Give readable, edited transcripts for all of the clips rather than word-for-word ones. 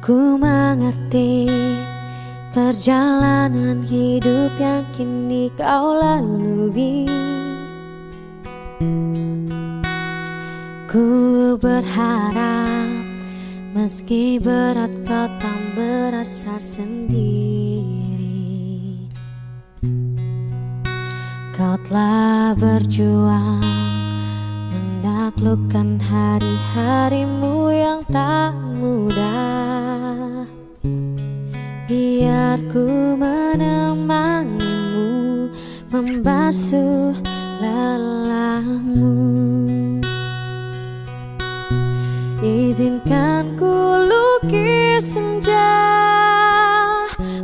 Ku mengerti perjalanan hidup yang kini kau lalui. Ku berharap meski berat kau tak merasa sendiri. Kau telah berjuang menaklukkan hari-harimu yang tak mudah. Biar ku menemanimu, membasuh lelahmu. Izinkan ku lukis senja,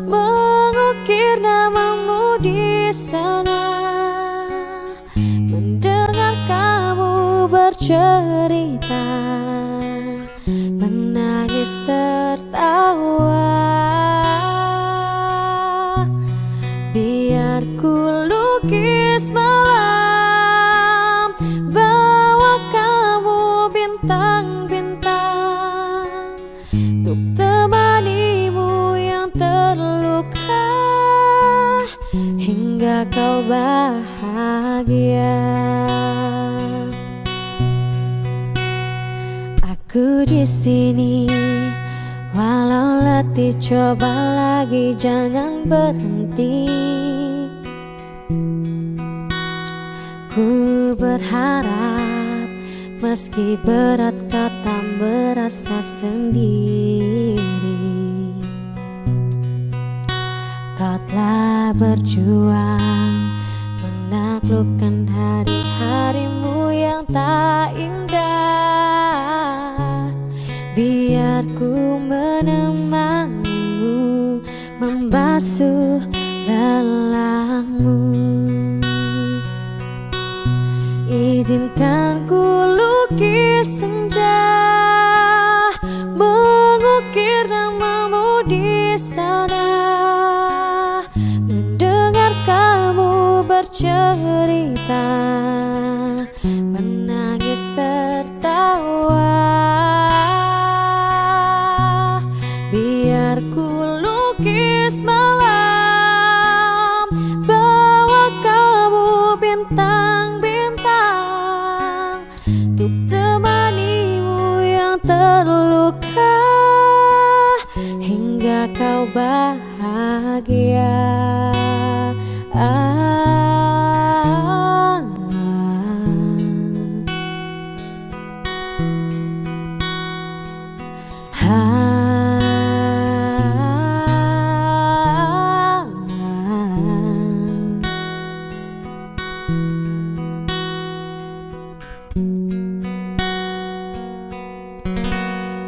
mengukir namamu di sana. Mendengar kamu bercerita, menangis tertawa. Biar ku lukis malam, bawa kamu bintang-bintang, untuk temanimu yang terluka hingga kau bahagia. Aku di sini, walau letih coba lagi, jangan berhenti. Ku berharap meski berat kau tak merasa sendiri. Kau telah berjuang menaklukkan hari-harimu yang tak indah. Biar ku menemanimu, membasuh lelahmu. Izinkan ku lukis senja, mengukir namamu di sana. Mendengar kamu bercerita, menangis tertawa. Biar ku lukis malam, bawa kamu bintang-bintang, untuk temanimu yang terluka hingga kau bahagia.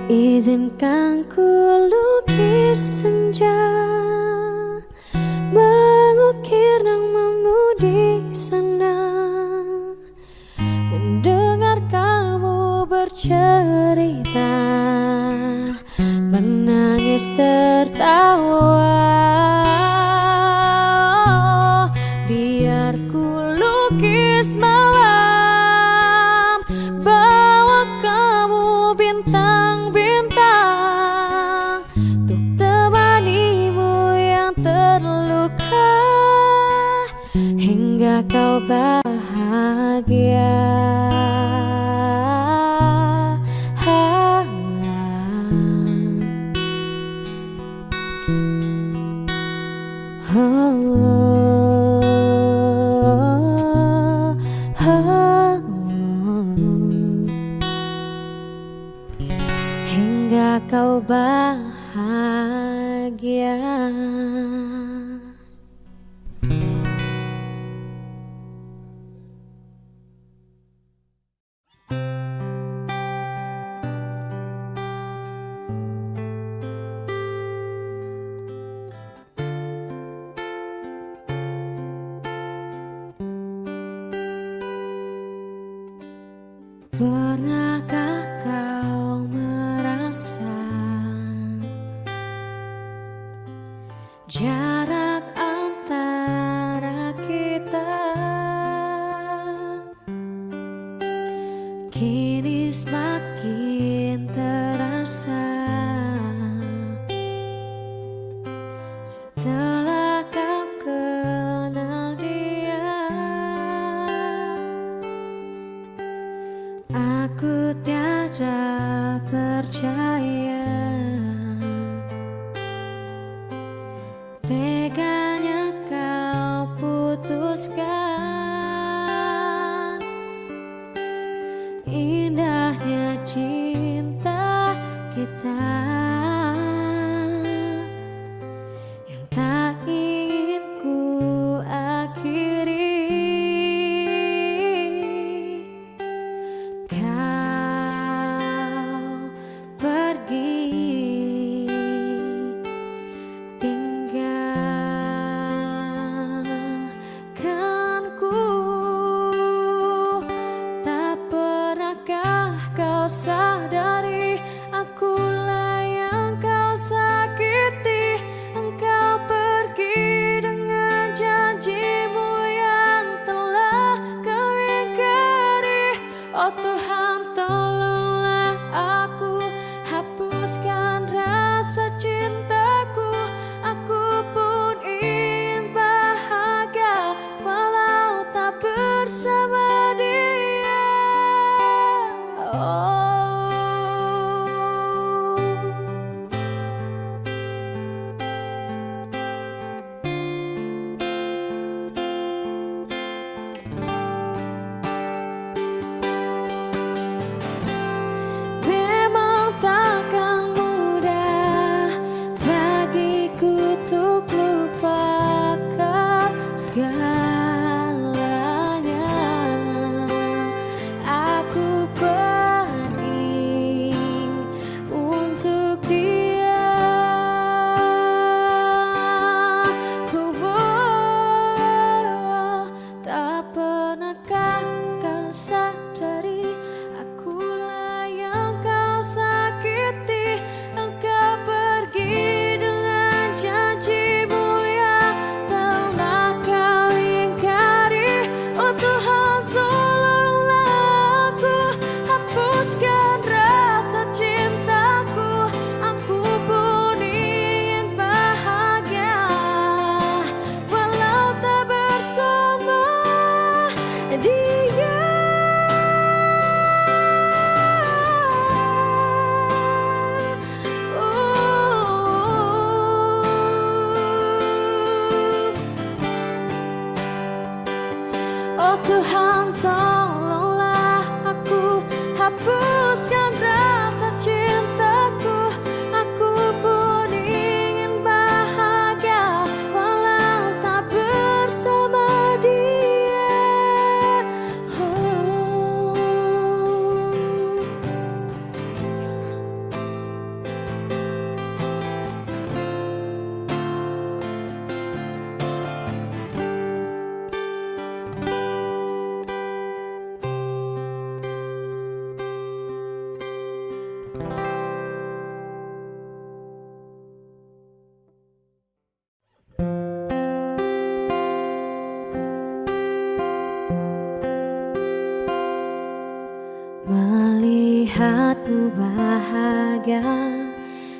Izinkan ku lukis senja, mengukir namamu di sana. Mendengar kamu bercerita, menangis tertawa. Biar ku lukis malam, bawa kamu bintang-bintang, untuk temanimu yang terluka hingga kau bahagia. Hingga kau bahagia. Pernahkah kau merasa jarak antara kita kini semakin terasa? Aku tiada percaya teganya kau putuskan indahnya cinta kita yang tak ingin ku akhiri. Kau pergi tinggalkanku, tak pernahkah kau sadari akulah yang kau sakiti. Engkau pergi dengan janjimu yang telah kau ingkari. Oh Tuhan, tolonglah aku, hapuskan rasa cintaku. Aku pun ingin bahagia walau tak bersama dia. Oh. Memang takkan mudah bagiku untuk lupakan segalanya. Aku pergi untuk dia. Tak pernahkah kau sadari akulah yang kau sakiti. Engkau pergi dengan janjimu yang telah kau ingkari. Oh Tuhan, tolonglah aku, hapuskan rasa cintaku. Aku pun ingin bahagia walau tak bersama dia. Oh Tuhan, tolonglah aku, hapuskan rasa cintaku. Aku pun ingin bahagia walau tak bersama dia. Oh. Melihatmu bahagia,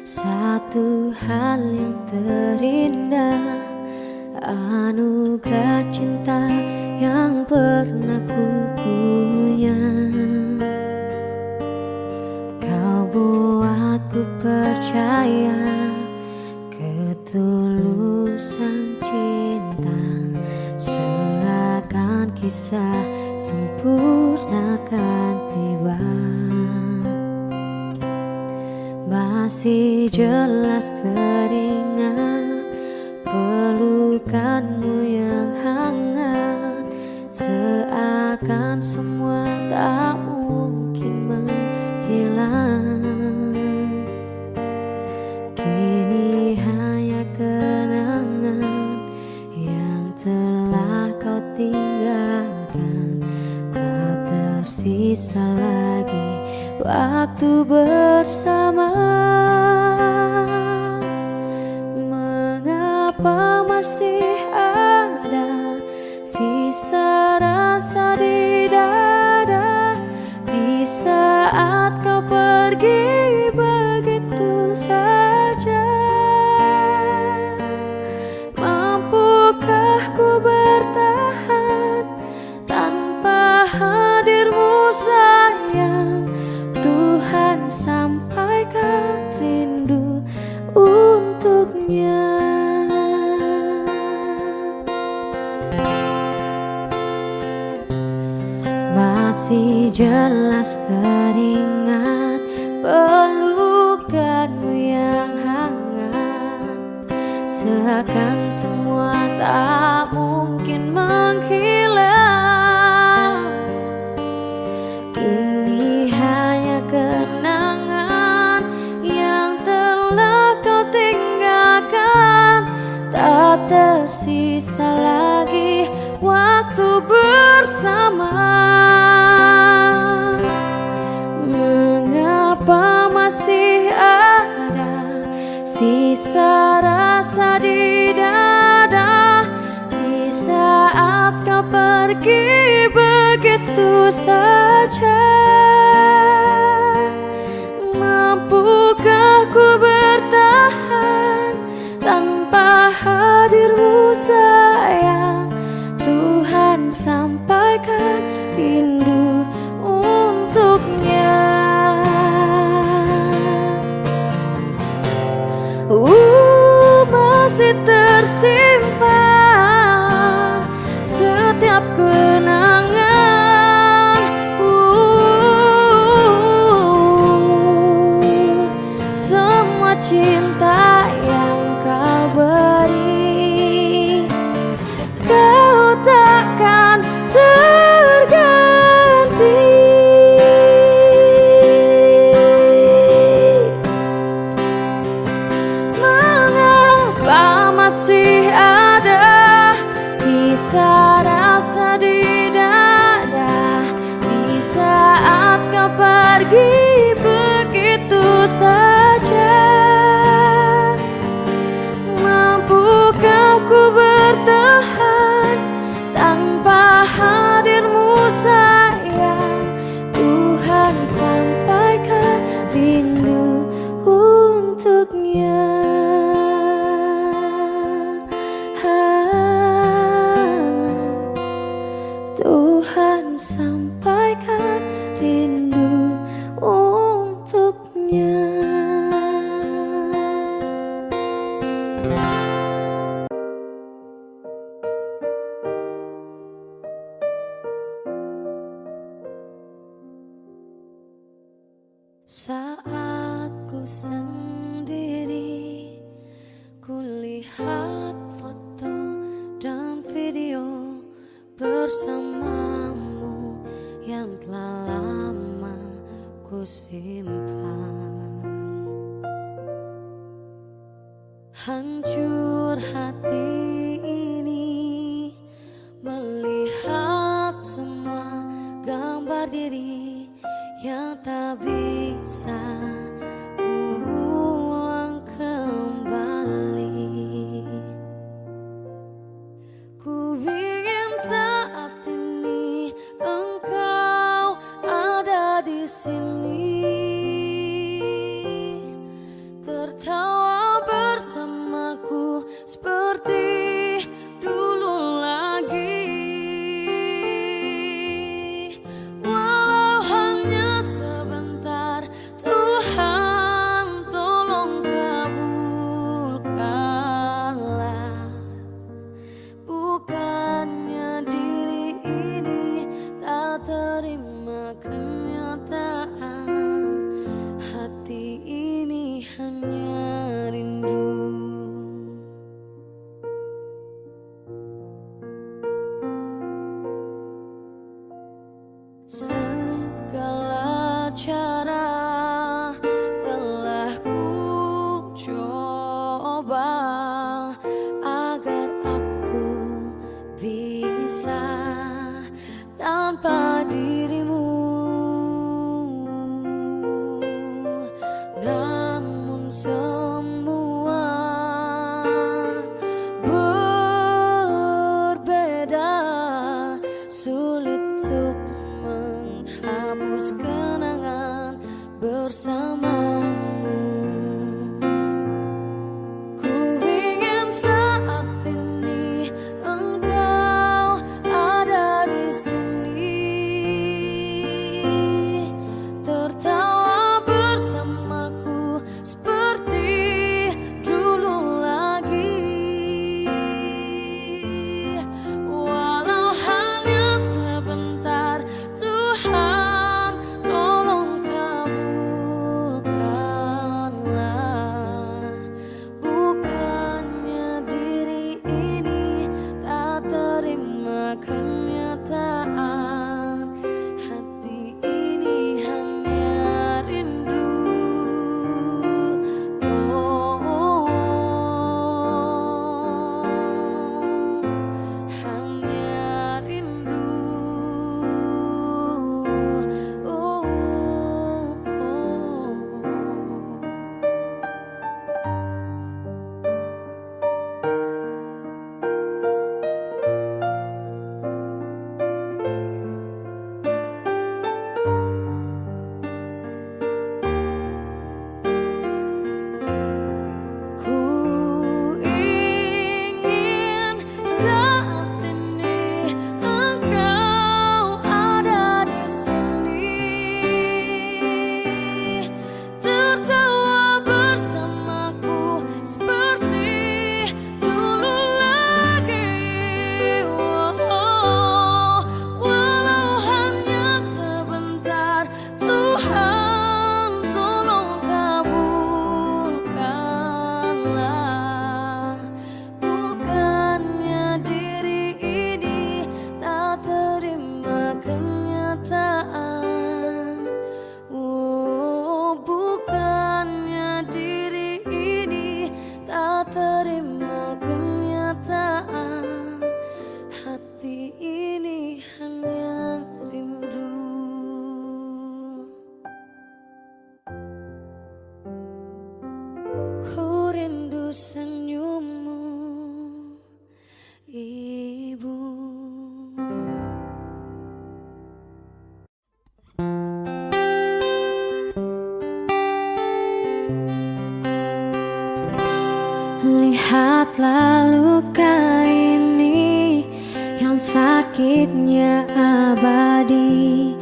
satu hal yang terindah, anugerah cinta yang pernah ku punya. Kau buatku percaya ketulusan cinta, seakan kisah sempurna kan tiba. Masih jelas teringat pelukanmu yang hangat, seakan semua tak mungkin menghilang. Kini hanya kenangan yang telah kau tinggalkan, tak tersisa lagi waktu bersama. Mengapa masih ada sisa rasa di dada di saat kau pergi begitu saja? Mampukah ku bertahan tanpa hadirmu sayang? masih jelas teringat pelukanmu yang hangat, seakan semua tak mungkin menghilang. Kini hanya kenangan yang telah kau tinggalkan, tak tersisa lagi waktu bersama. Mengapa masih ada sisa rasa di dada di saat kau pergi begitu saja? Mampukah ku bertahan tanpa hadirmu sayang? Tuhan sampaikan rindu untuknya. Masih tersimpan setiap kenangan, semua cinta yang kau beri, kau takkan terganti. Mengapa masih ada sisa rasa di dada di saat kau pergi begitu saja? Mampukah ku bertahan tanpa hadirmu sayang? Tuhan sampaikan rindu untuknya. Tuhan sampaikan rindu untuknya. Saat ku sendiri, ku lihat foto dan video bersamamu yang telah lama ku simpan. Hancur hati ini melihat semua gambar diri yang tak bisa ulang kembali. Ku ingin saat ini engkau ada di sini, tertawa bersamaku seperti dulu lagi. Walau hanya sebentar, Tuhan tolong kabulkanlah. Bukannya diri ini tak terima kenyataan, hati ini hanya rindu. Segala cara telah ku coba agar aku bisa tanpa dirimu, namun semua berbeda. Sulit untuk menghapus kenangan bersamamu. Ku ingin saat ini engkau ada di sini, tertawa bersamaku seperti dulu lagi. Walau hanya sebentar, Tuhan senyummu, Ibu. Lihatlah luka ini yang sakitnya abadi,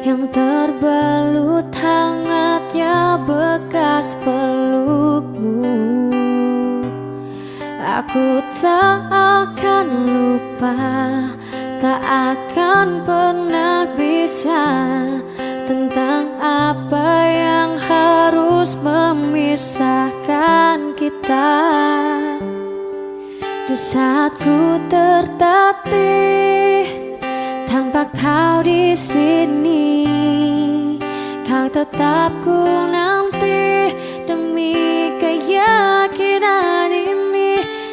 yang terbelut hangatnya bekas pelukmu. Aku tak akan lupa, tak akan pernah bisa tentang apa yang harus memisahkan kita. Di saat ku tertatih tanpa kau di sini, kau tetap ku nanti demi keyakinan ini.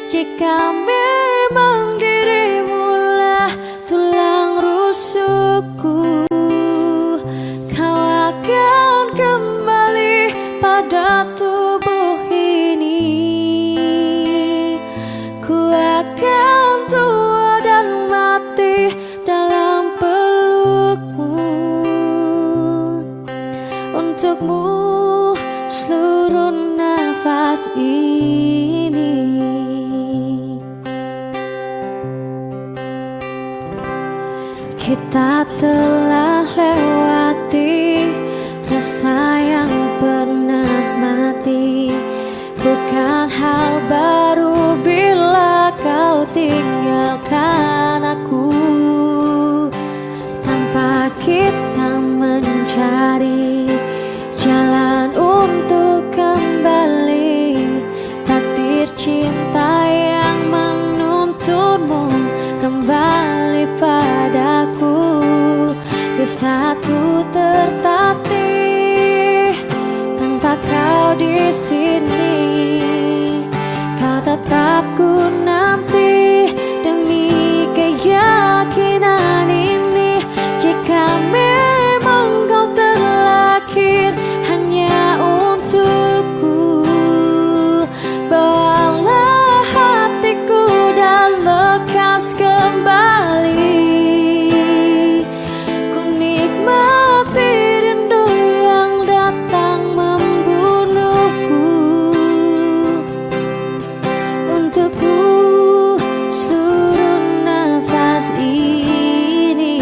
Jika memang dirimulah tulang rusukku, kau akan kembali pada tubuh ini. Ku akan tua dan mati dalam pelukmu. Untukmu seluruh nafas ini. Kita telah lewati rasa yang pernah mati. Bukan hal baru bila kau tinggalkan aku, tanpa kita mencari jalan untuk kembali. Takdir cinta yang menuntunmu kembali padaku. Di saat ku tertatih tanpa kau di sini, kau tetap ku nanti demi keyakinan ini. Jika memang kau terlahir hanya untukku, bawalah hatiku dan lekas kembali. Ku nikmati rindu yang datang membunuhku. Untukku seluruh nafas ini.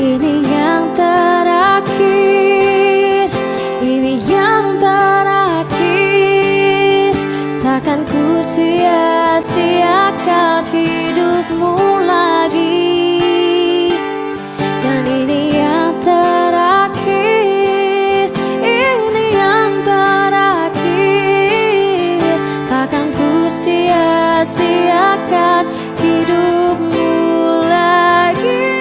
Ini yang terakhir, ini yang terakhir. Takkan ku sia-siakan hidupmu lagi. Dan ini yang terakhir, ini yang terakhir. Takkan ku sia-siakan hidupmu lagi.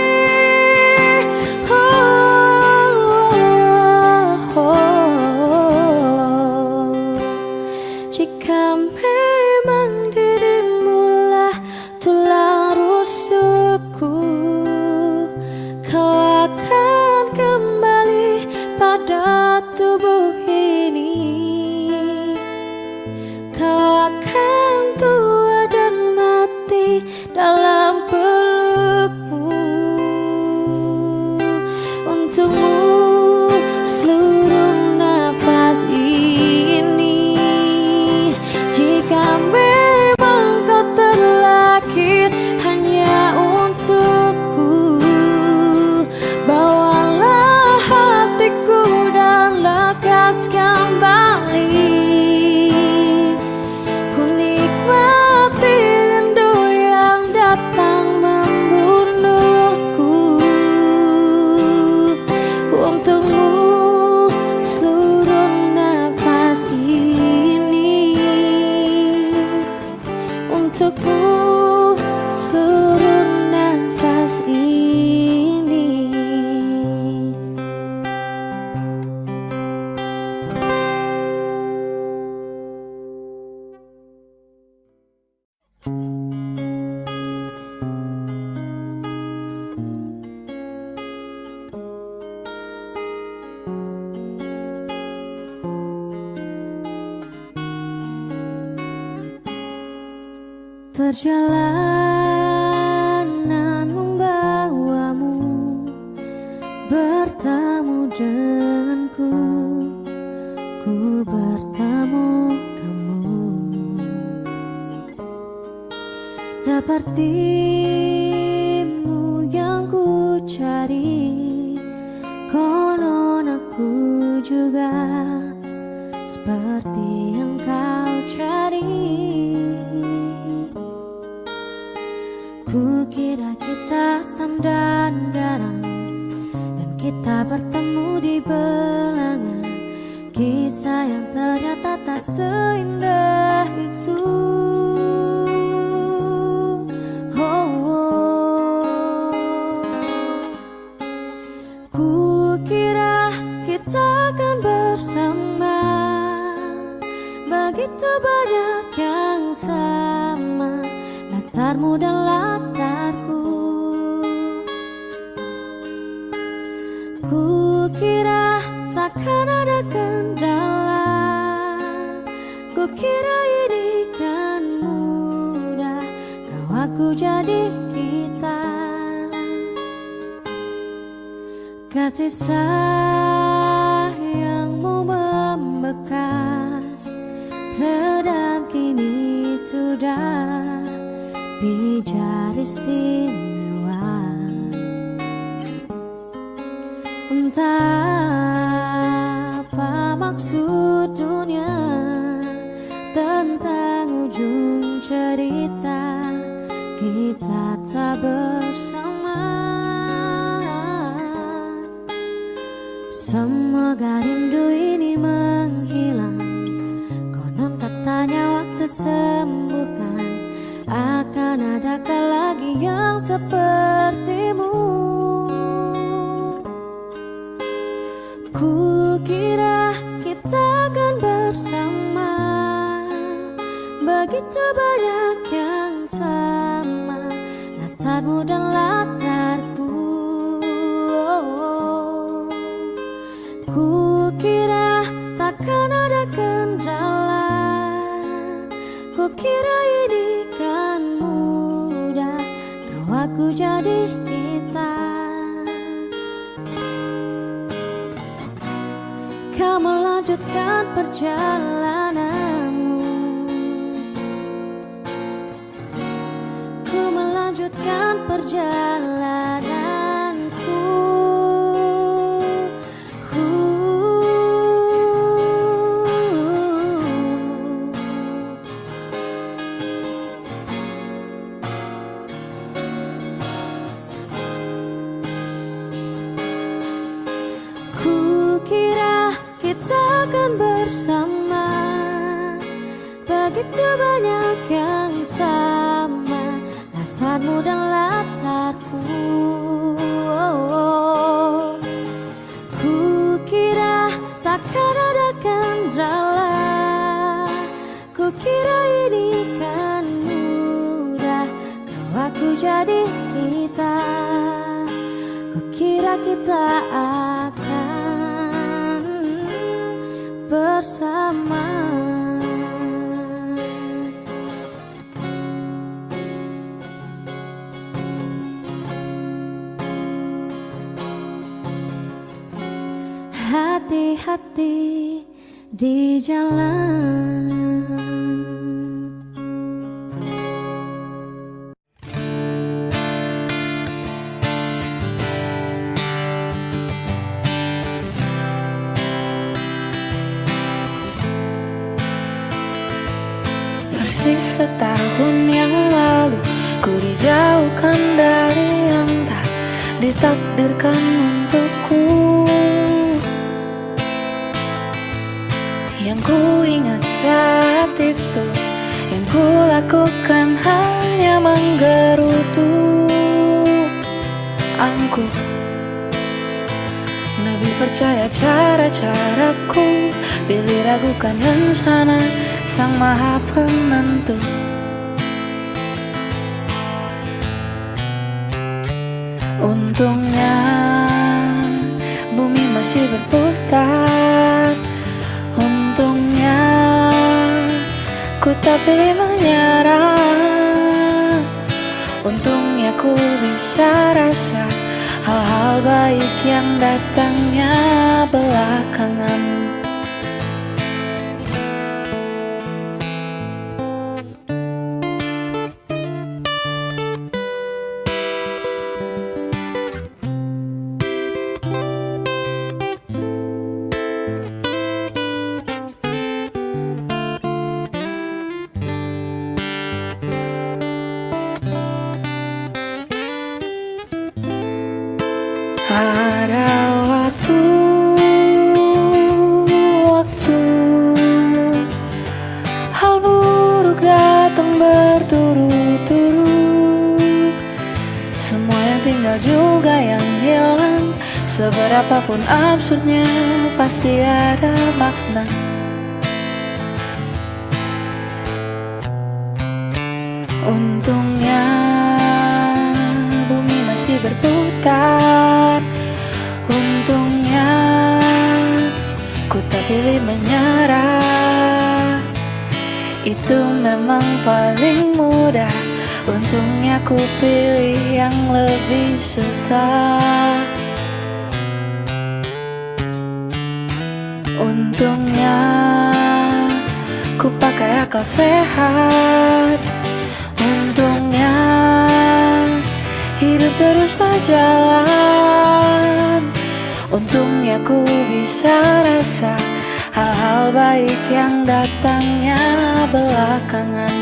Jika memang dirimulah tulang rusukku, kau akan kembali pada tubuh ini. Kau akan tua dan mati dalam pelukmu. Untukmu seluruh nafas ini. Jika memang kau terlahir hanya untukku, bawalah hatiku dan lekas kembali. Ku nikmati rindu yang datang Perjalanan membawamu bertemu denganku, ku bertemu kamu. Sepertimu yang ku cari, konon aku juga seperti yang kau cari. Ku kira kita asam dan garam, dan kita bertemu di bilangan. Kisah yang ternyata tak seindah itu. Ku kira kita akan bersama, begitu banyak yang sama, latarmu dan latarku. Ku kira takkan ada kendala, ku kira ini kan mudah, kau aku jadi kita. Kasih sayangmu membekas, redam kini sudah pijar istimewa. Entah apa maksud dunia tentang ujung cerita kita tak bersama. Semoga rindu ini menghilang, konon katanya waktu sembuhkan. Akan adakah lagi yang sepertimu? Ku kira kita akan bersama, begitu banyak yang sama, latarmu dan latarku. Ku kira takkan ada kendala, ku kira ini kan mudah, kau aku jadi kita. Kau melanjutkan perjalananmu, ku melanjutkan perjalananku. Ku kira kita akan bersama, begitu banyak yang sama, latarmu dan latarku. Ku kira takkan ada kendala, ku kira ini kan mudah, kau aku jadi kita. Ku kira kita akan bersama. Hati-hati di jalan. Persis setahun yang lalu, ku dijauhkan dari yang tak ditakdirkan untukku. Yang ku ingat saat itu, yang ku lakukan hanya menggerutu. Aku lebih percaya cara-caraku, pilih ragukan rencana Sang Maha Penentu. Untungnya bumi masih berputar, untungnya ku tak pilih menyerah. Untungnya ku bisa rasa hal-hal baik yang datangnya belakangan. Ada waktu hal buruk datang berturut-turut. Semua yang tinggal juga yang hilang. Seberapapun absurdnya pasti ada makna. Untungnya bumi masih berputar. Untungnya ku tak pilih menyerah. Itu memang paling mudah. Untungnya ku pilih yang lebih susah. Untungnya ku pakai akal sehat. Untungnya hidup terus berjalan. Untungnya ku bisa rasa hal-hal baik yang datangnya belakangan.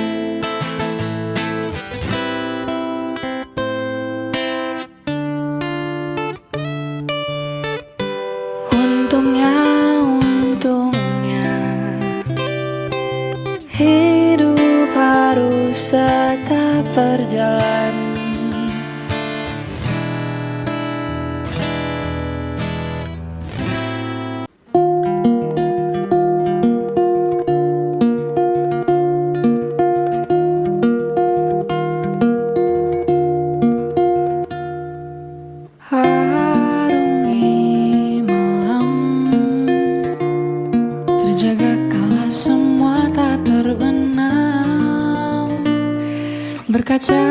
Untungnya hidup harus tetap berjalan. Harungi malam, terjaga kala semua tak terbenam. Berkaca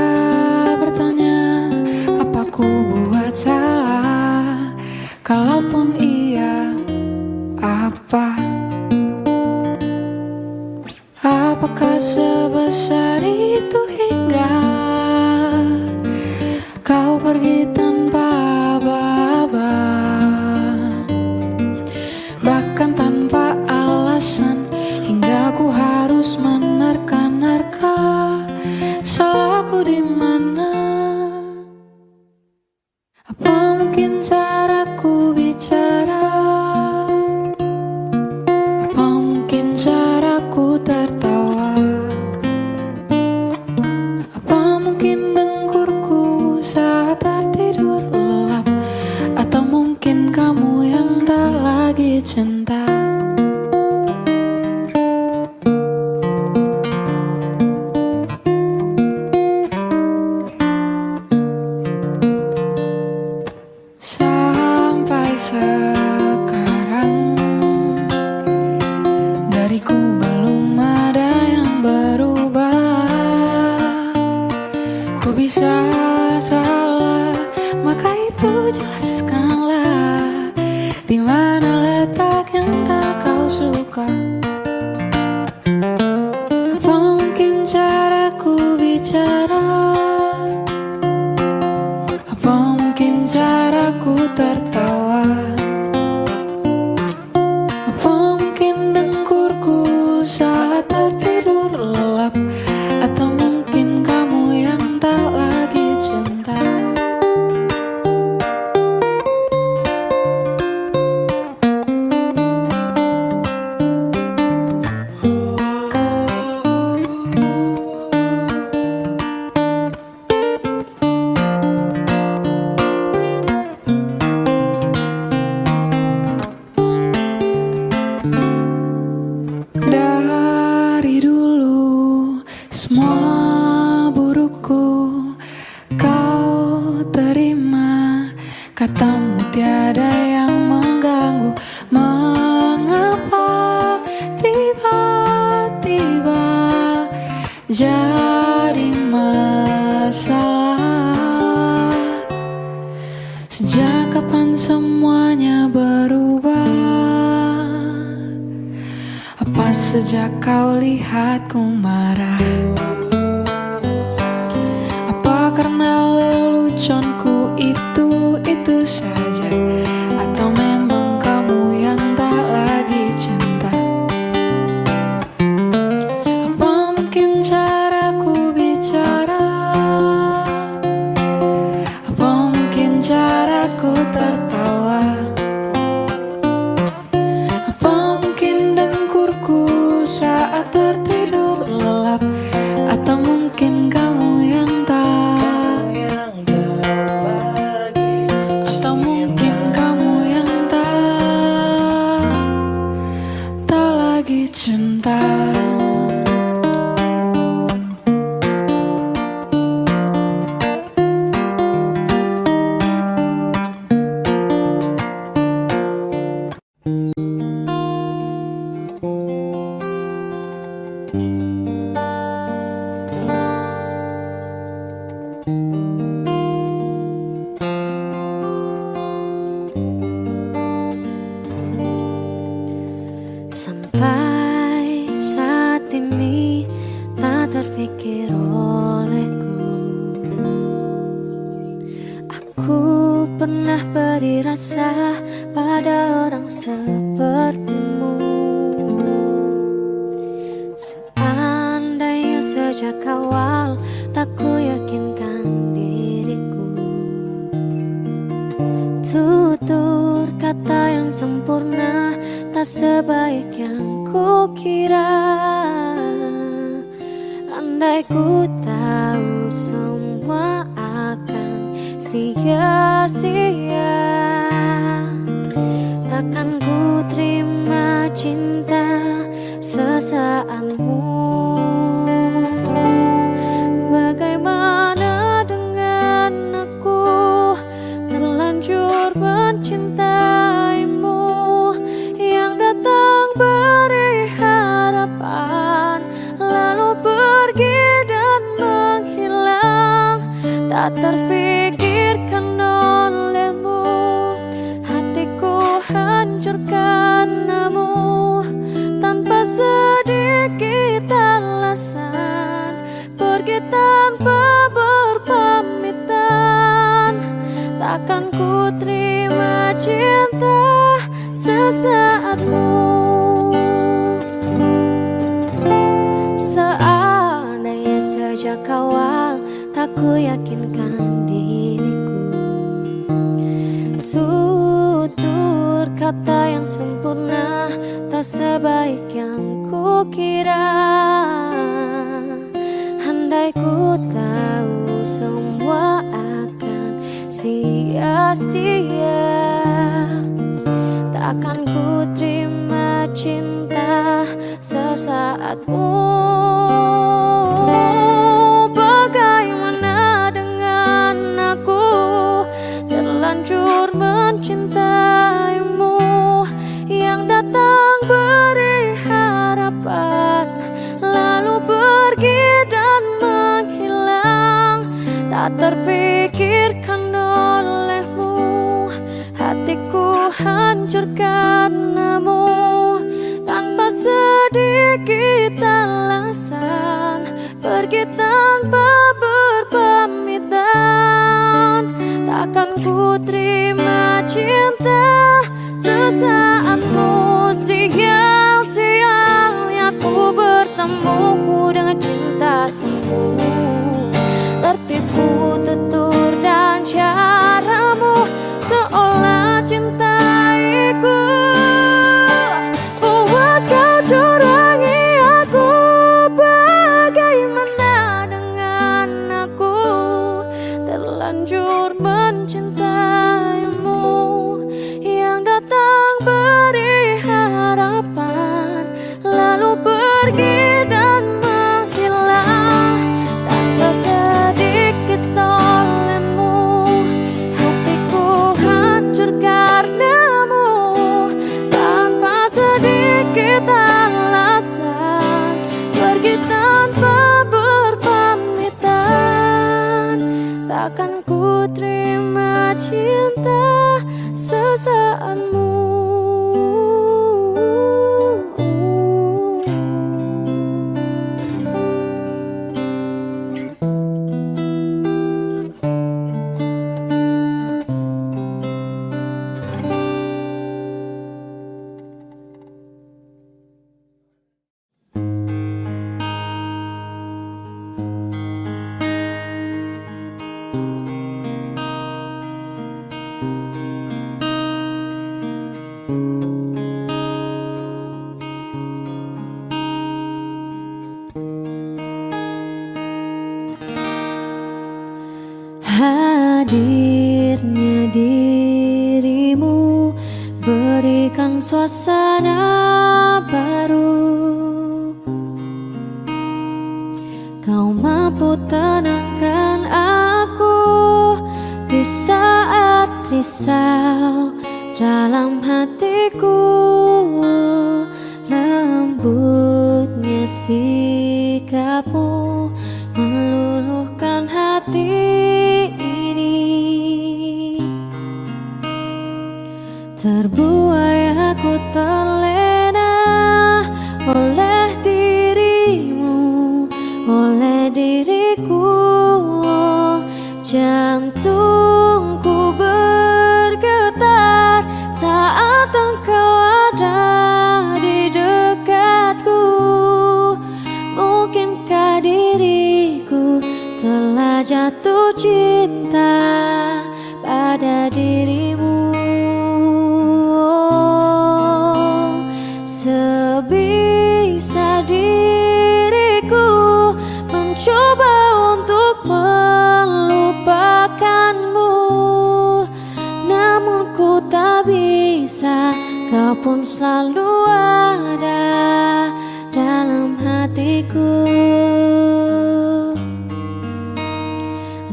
bertanya, apa ku buat salah? Kalaupun iya, apa? Apakah sebesar itu hingga kau pergi tanpa aba-aba, bahkan tanpa alasan, hingga ku harus menerka-nerka salahku di mana? Apa mungkin caraku bicara? Apa mungkin caraku tertawa? Apa mungkin dengkurku saat tertidur lelap? Atau mungkin kamu yang tak lagi cinta? Sampai sekarang dariku belum ada yang berubah. Ku bisa salah, maka itu jelaskanlah di mana letak yang tak kau suka. Apa mungkin caraku bicara? Apa mungkin caraku tertawa? Apa mungkin dengkurku saat tertidur lelap? Atau mungkin kamu yang tak lagi cinta? sejak kau lihatku marah. Apa karena leluconku itu saja, atau memang kamu yang tak lagi cinta? Apa mungkin caraku bicara? Apa mungkin caraku tertawa? Apa mungkin dengkurku saat tertidur lelap? Atau mungkin kamu yang tak? Atau mungkin kamu yang tak lagi cinta? Sampai saat ini tak terfikir olehku, aku pernah beri rasa pada orang sepertimu. Seandainya sejak awal tak ku yakinkan diriku, tutur kata yang sempurna tak sebaik yang ku kira. Andai ku tahu semua akan sia-sia, takkan ku terima cinta sesaatmu. Bagaimana dengan aku, terlanjur mencintaimu, yang datang beri harapan lalu pergi dan menghilang. Tak terfikirkan olehmu, hatiku hancur karenamu. Tanpa sedikit alasan, pergi tanpa berpamitan. Takkan ku terima cinta sesaatmu. Seandainya sejak awal tak ku yakinkan diriku, tutur kata yang sempurna tak sebaik yang ku kira. Andai ku tahu semua akan sia-sia, takkan ku terima cinta sesaatmu. Bagaimana dengan aku, terlanjur mencintaimu, yang datang beri harapan lalu pergi dan menghilang. Tak terfikirkan olehmu, hatiku hancur karenamu. Tanpa sedikit alasan, pergi tanpa berpamitan. Takkan ku terima cinta sesaatmu. Sial-sialnya ku bertemu dengan cinta semu, tertipu tutur dan caramu seolah cintaiku. Buat kau curangi aku. Bagaimana dengan aku, terlanjur mencintaimu, yang datang beri harapan lalu pergi dan menghilang. Tanpa sedikit olehmu, hatiku hancur karenamu. Tanpa sedikit alasan, pergi tanpa berpamitan. Takkan ku terima cinta sesaatmu. Hadirnya dirimu berikan suasana baru. Kau mampu tenangkan aku di saat risau dalam hatiku. Lembutnya sikapmu meluluhkan hati ini. Terbuai aku terlena oleh dirimu, oleh diriku. Jantungku bergetar saat engkau ada di dekatku. Mungkinkah diriku telah jatuh cinta pada dirimu? Sebisa diriku mencoba untuk melupakanmu, namun ku tak bisa. Kau pun selalu ada dalam hatiku.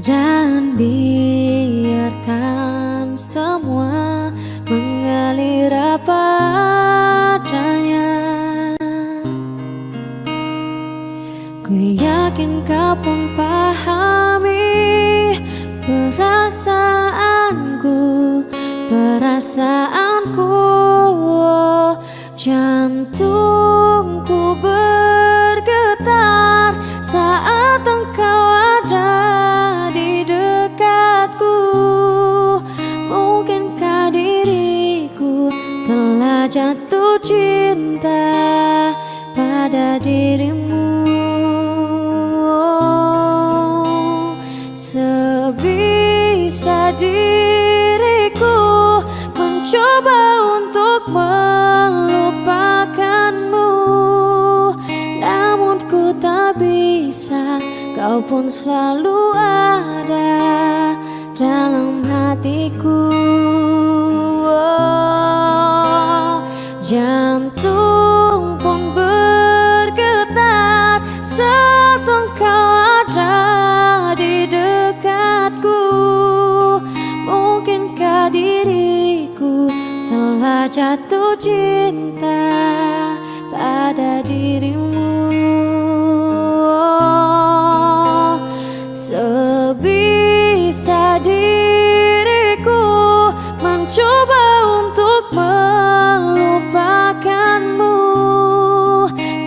Dan biarkan semua mengalir apa adanya. Ku yakin kau pun pahami perasaanku. Jantungku bergetar saat engkau ada di dekatku. Mungkinkah diriku telah jatuh cinta pada dirimu? Sebisa diriku mencoba untuk melupakanmu, namun ku tak bisa. Kau pun selalu ada dalam hatiku. Jantung pun bergetar saat engkau ada di dekatku. Mungkinkah diriku telah jatuh cinta pada dirimu? Sebisa diriku mencoba untuk melupakanmu,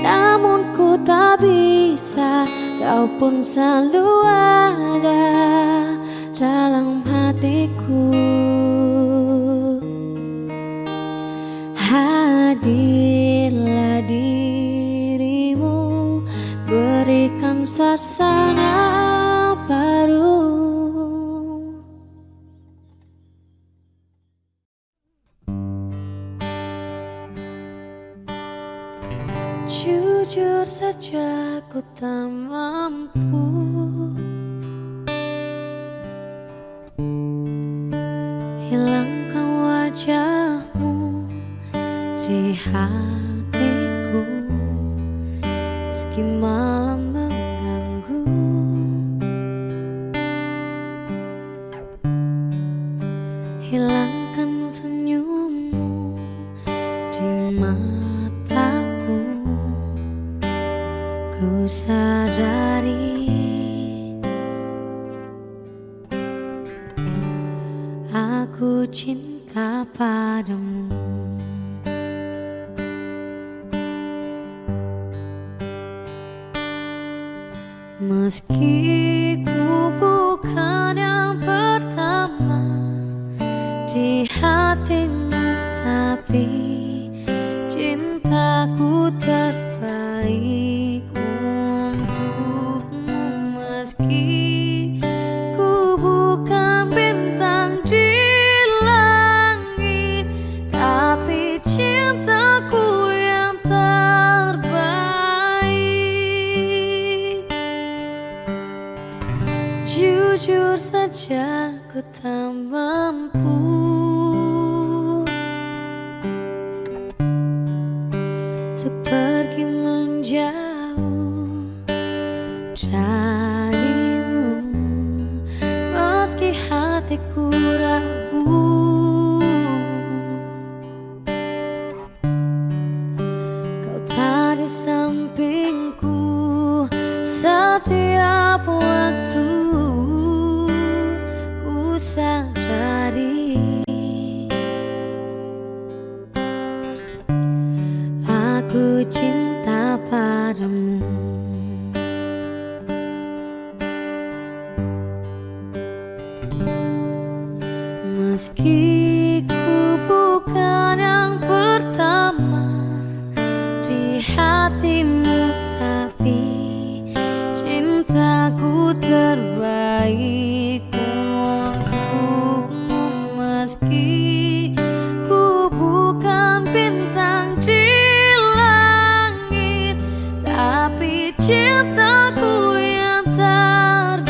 namun ku tak bisa. Kau pun selalu ada dalam hatiku. Hadirlah dirimu, berikan suasana baru. Jujur saja ku tak mampu hilangkan wajahmu di hatiku, meski malam mengganggu. Hilangkan senyummu di mataku. Ku sadari aku cinta padamu. Meski ku bukan yang pertama di hatimu, tapi cintaku terbaik untukmu. Meski ku bukan bintang di langit, tapi cintaku yang terbaik. Jujur Jujur saja ku tak mampu untuk pergi menjauh darimu, meski hatiku ragu. Kau tak di sampingku setiap waktu. Ku sadari aku cinta padamu. Meski ku bukan yang pertama di hatimu, tapi cintaku terbaik untukmu. Meski ku bukan bintang di langit, tapi cintaku yang terbaik.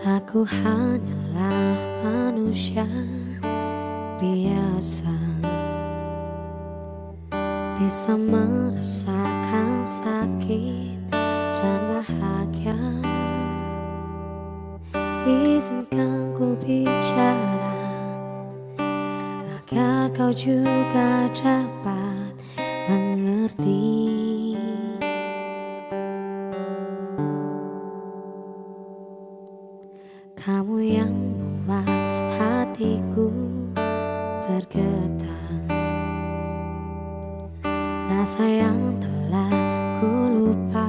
Aku hanyalah manusia biasa, bisa merasakan sakit dan bahagia. Izinkan ku bicara agar kau juga dapat mengerti. Kamu yang membuat hatiku tergetar, rasa yang telah ku lupa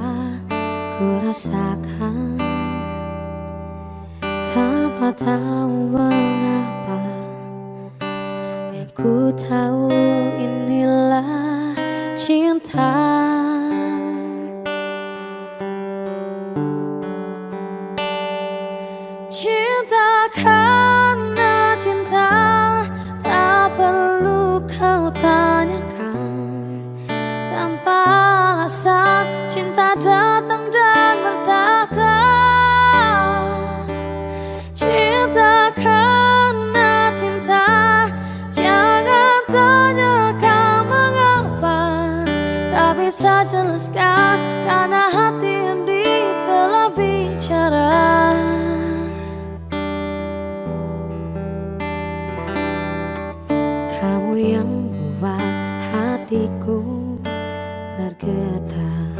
ku rasakan, tanpa tahu mengapa. Yang ku tahu inilah cinta. Cinta karena cinta, tak perlu kau tanyakan. Tanpa alasan cinta datang dan bertata. Cinta karena cinta, jangan tanyakan mengapa. Tak bisa jelaskan karena hati ini telah bicara. Kamu yang membuat hatiku bergetar,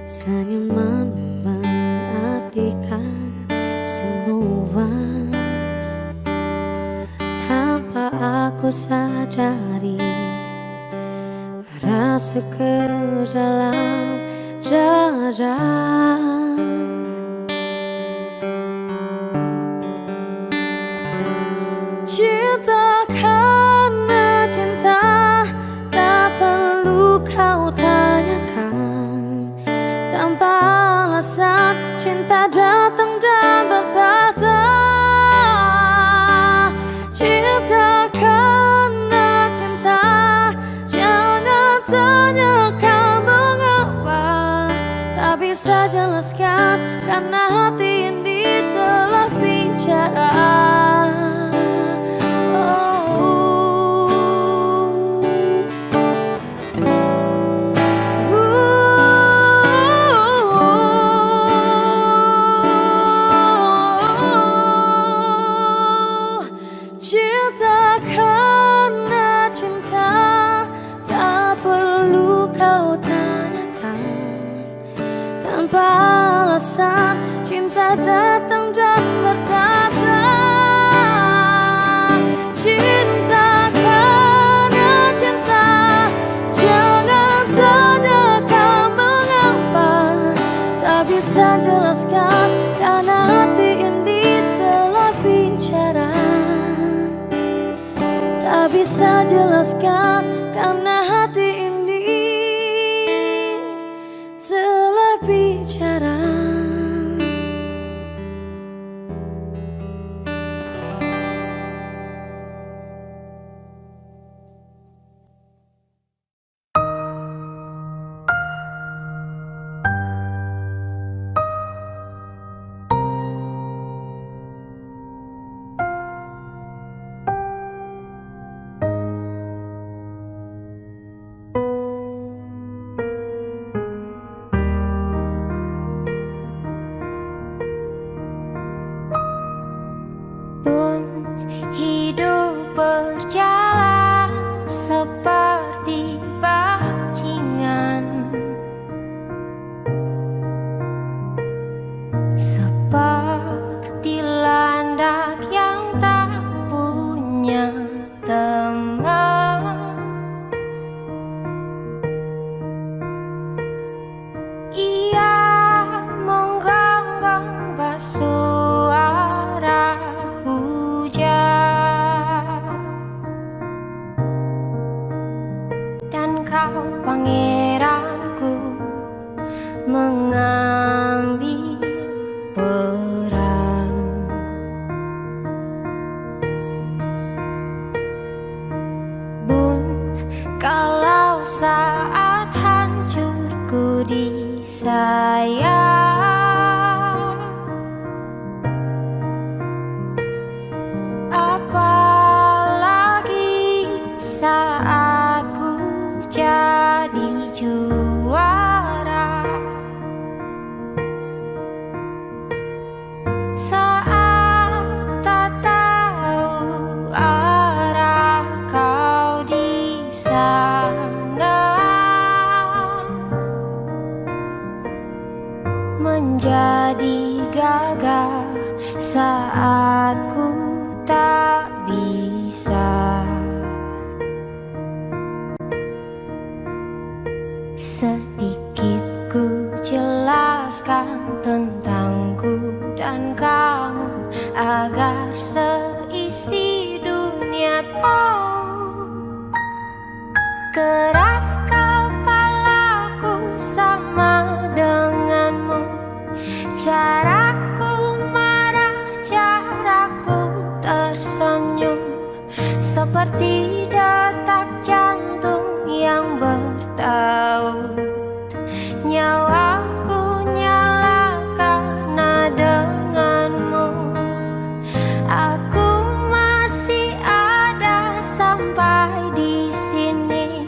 senyuman mengartikan semua. Tanpa aku sadari, merasuk ke dalam dada. Cinta karena cinta, tak perlu kau tanyakan. Tanpa alasan cinta datang dan bertata. Cinta karena cinta, jangan tanyakan mengapa. Tak bisa jelaskan karena hati ini telah bicara. Cinta karena cinta, tak perlu kau tanyakan. Tanpa alasan cinta datang dan berkata. Cinta karena cinta, jangan tanyakan mengapa. Tak bisa jelaskan karena hati ini telah bicara. Tak bisa jelaskan karena hati ini telah bicara. Hidup berjalan seperti bajingan, seperti landak yang tak punya teman. Ia menggonggong bersuara dan kau pangeranku mengambil peran. Bun, kalau saat hancurku disayang, menjadi gagah saat ku tak bisa. Sedikit ku jelaskan tentangku dan kamu agar seisi dunia tahu. Keras kepalaku sama denganmu, caraku marah, caraku tersenyum, seperti detak jantung yang bertaut. Nyawaku nyala karena denganmu. Aku masih ada sampai di sini,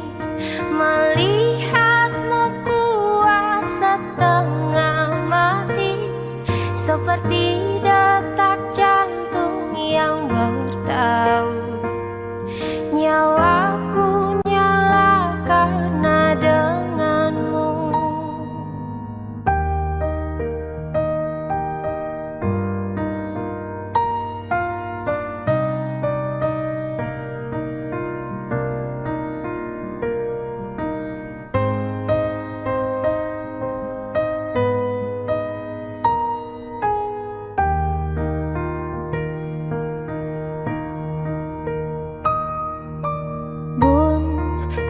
melihatmu kuat setengah mati, seperti detak jantung yang bertaut. Nyawaku nyala karena denganmu.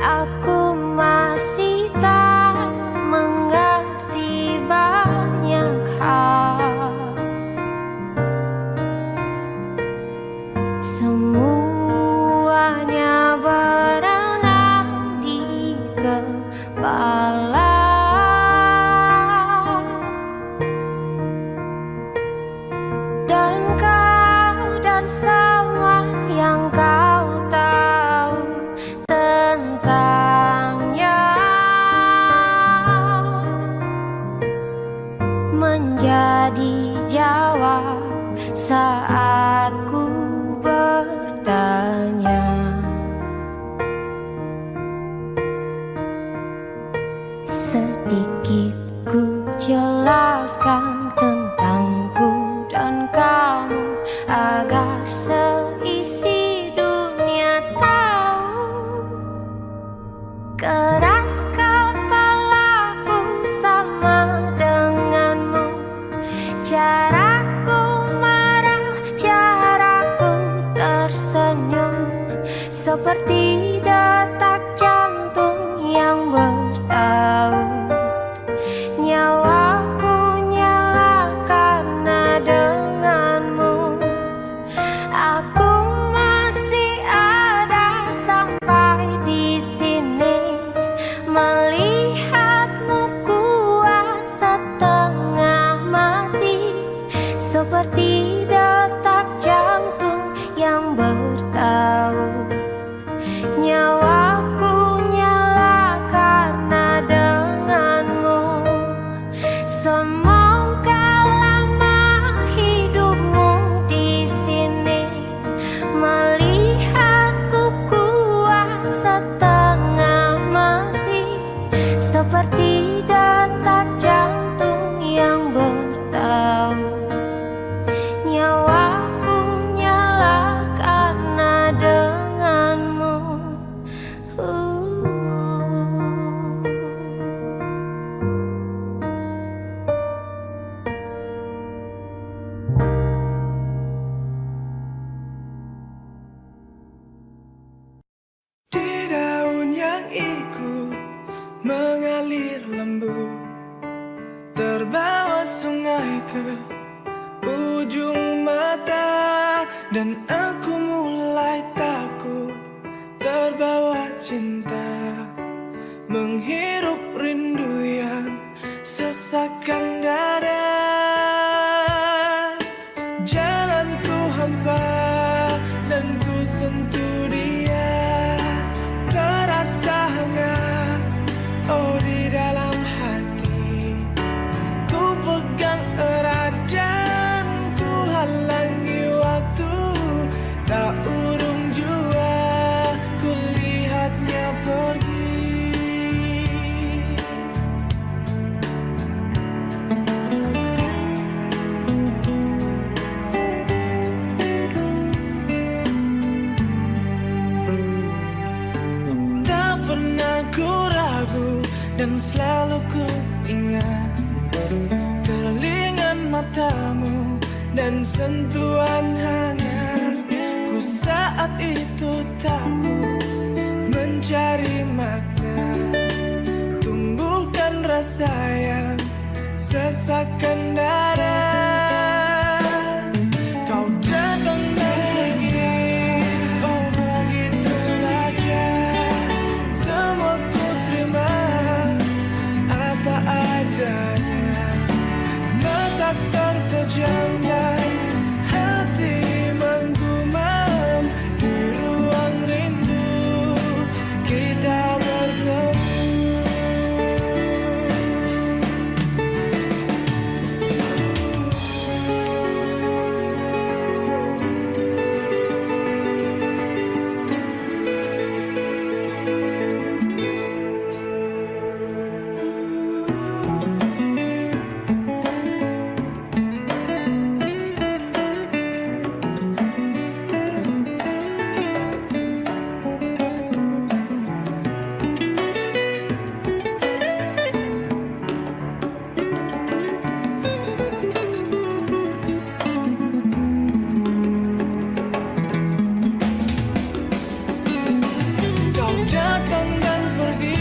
Aku masih tak mengerti banyak hal. Semuanya berenang di kepala. Dan kau dan semua yang kau tahu tentangnya menjadi jawab saat ku bertanya. Sedikit ku jelaskan tentangku dan kamu agar seisi dunia tahu. Keras kepalaku sama denganmu, caraku marah, caraku tersenyum, seperti detak jantung yang bertaut. Nyawaku nyala karena denganmu. Aku masih ada sampai di sini, melihatmu kuat setengah mati, seperti detak jantung yang bertaut. Nyawaku nyala karena denganmu. Semoga lama hidupmu di sini, melihatku kuat setengah mati, seperti detak jantung yang bertaut. Nyawaku nyala karena denganmu. Di daun yang ikut mengalir lembut, terbawa sungai ke ujung mata, dan aku mulai takut terbawa cinta, menghirup rindu yang sesakkan dada. Jalanku hampa dan ku sentuh dia, terasa hangat, oh di dalam hati. Ku pegang erat dan ku halangi waktu, tak urung jua ku lihatnya pergi. ku ingat kerlingan matamu dan sentuhan hangatku saat itu takut mencari makna, tumbuhkan rasa yang sesakkan dada. Kau datang dan pergi, oh begitu saja. Semua ku terima apa adanya. Mata terpejam dan hati menggumam. Di ruang rindu kita bertemu. Kau datang dan pergi,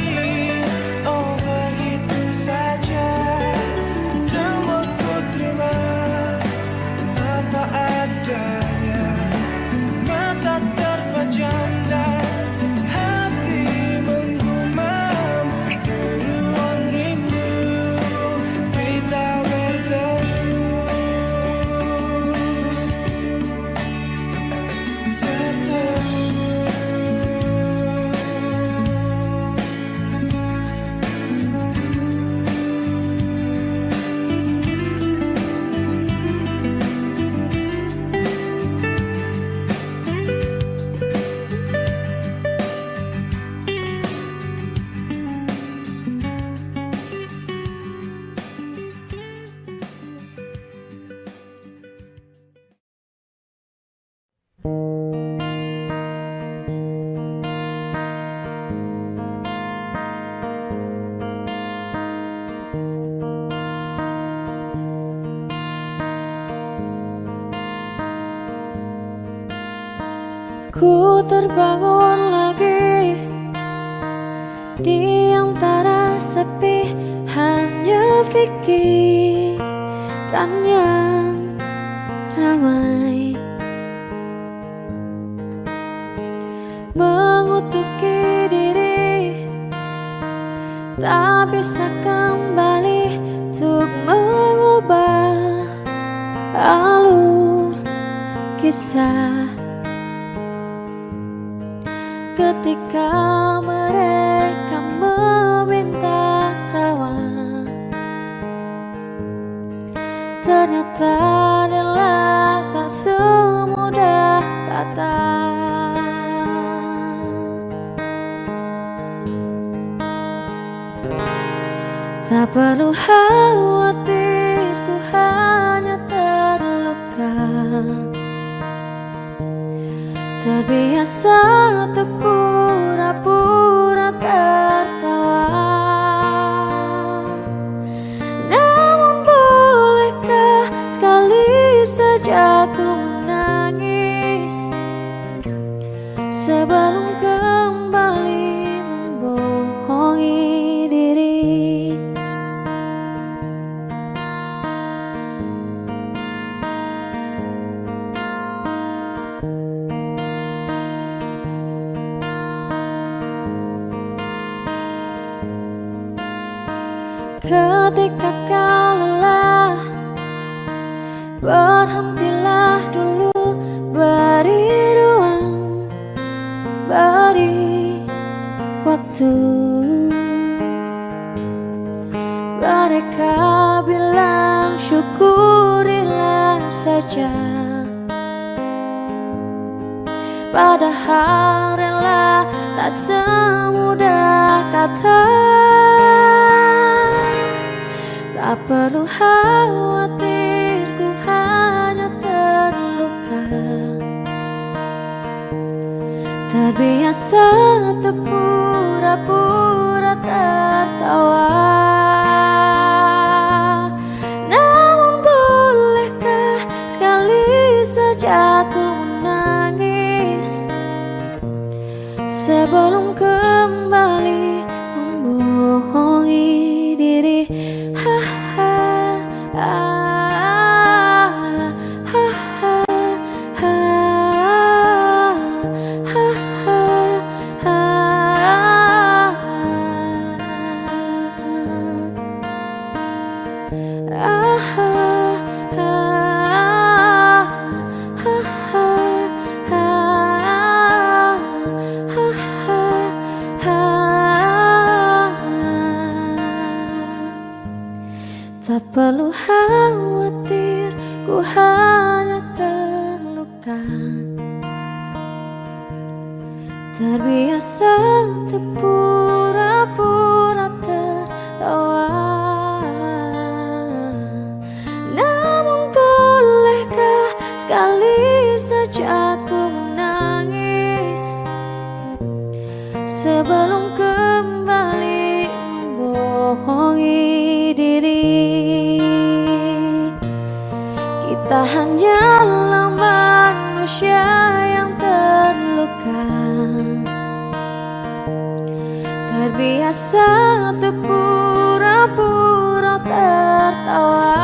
oh begitu saja. Semua ku terima apa adanya. Mata terpejam dan hati menggumam. Di ruang rindu kita bertemu. Ku terbangun lagi di antara sepi, hanya pikiran yang ramai mengutuki diri, tak bisa kembali untuk mengubah alur kisah. Ketika mereka meminta tawa, ternyata adalah tak semudah kata. Tak perlu khawatir, ku hanya terluka. Terbiasa untuk pura-pura tertawa. Namun bolehkah sekali saja ku menangis sebelum kembali membohongi diri. Ketika kau lelah, berhentilah dulu, beri ruang, beri waktu. Mereka bilang syukurilah saja, padahal rela tak semudah kata. Tak perlu khawatir, ku hanya terluka. Terbiasa untuk pura-pura tertawa. Tak perlu khawatir, ku hanya terluka. Terbiasa untuk pura-pura tertawa. Namun bolehkah sekali saja ku menangis sebelum kembali membohongi diri. Kita hanyalah manusia yang terluka, terbiasa untuk pura-pura tertawa.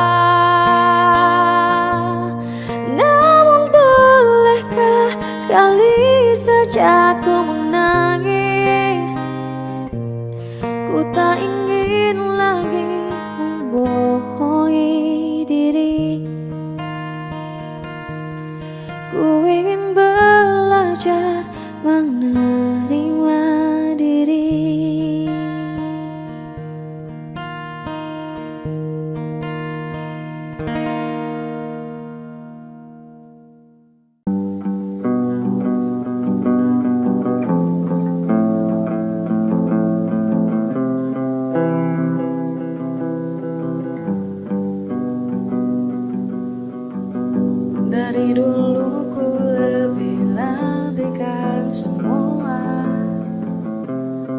Namun bolehkah sekali saja ku menangis? Ku tak ingin lagi membohongi diri. Ku ingin belajar menerima diri. Dari dulu ku lebih-lebihkan semua,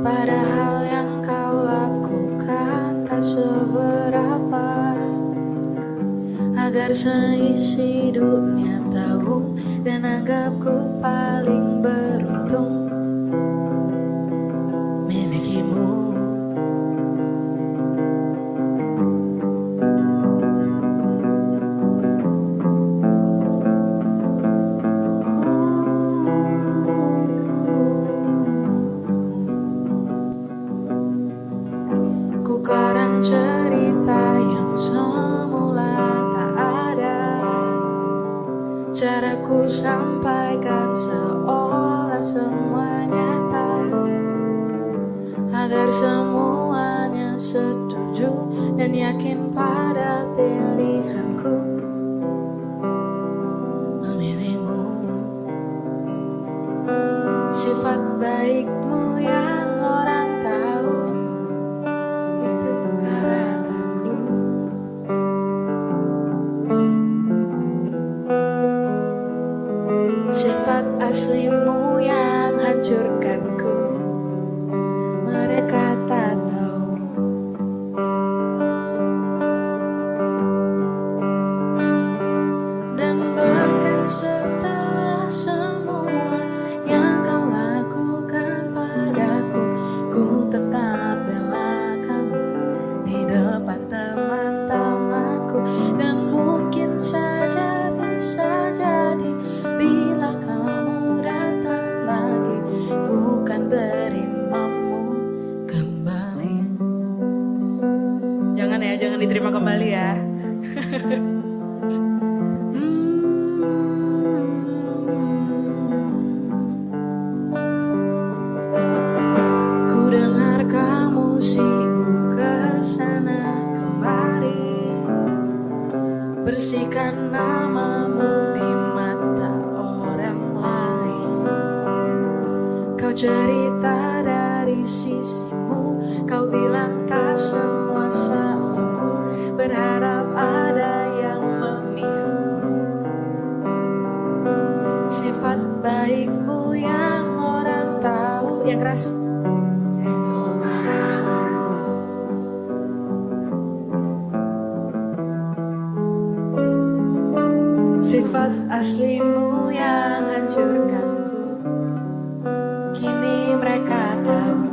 padahal yang kau lakukan tak seberapa. Agar seisi dunia tahu dan anggapku paling beruntung milikimu. Ku karang cerita yang semula tak ada, caraku sampaikan seolah semua nyata, agar semuanya setuju dan yakin pada pilihanku memilihmu. Sifat baikmu yang orang tahu, itu karakterku. Sifat aslimu yang hancurkanku, mereka tak tahu. Dan bahkan setelah semua yang kau lakukan padaku, ku tetap bela kamu di depan teman-temanku. Dan mungkin saja bisa jadi bila kamu datang lagi, ku kan terimamu kembali. Jangan ya, jangan diterima kembali ya. Ku dengar kamu sibuk kesana kemari, bersihkan namamu di mata orang lain. Kau cerita dari sisimu, kau bilang tak semua salahmu, berharap ada yang memihakmu. Sifat baikmu yang orang tahu, yang keras. Sifat aslimu yang hancurkanku, kini mereka tahu.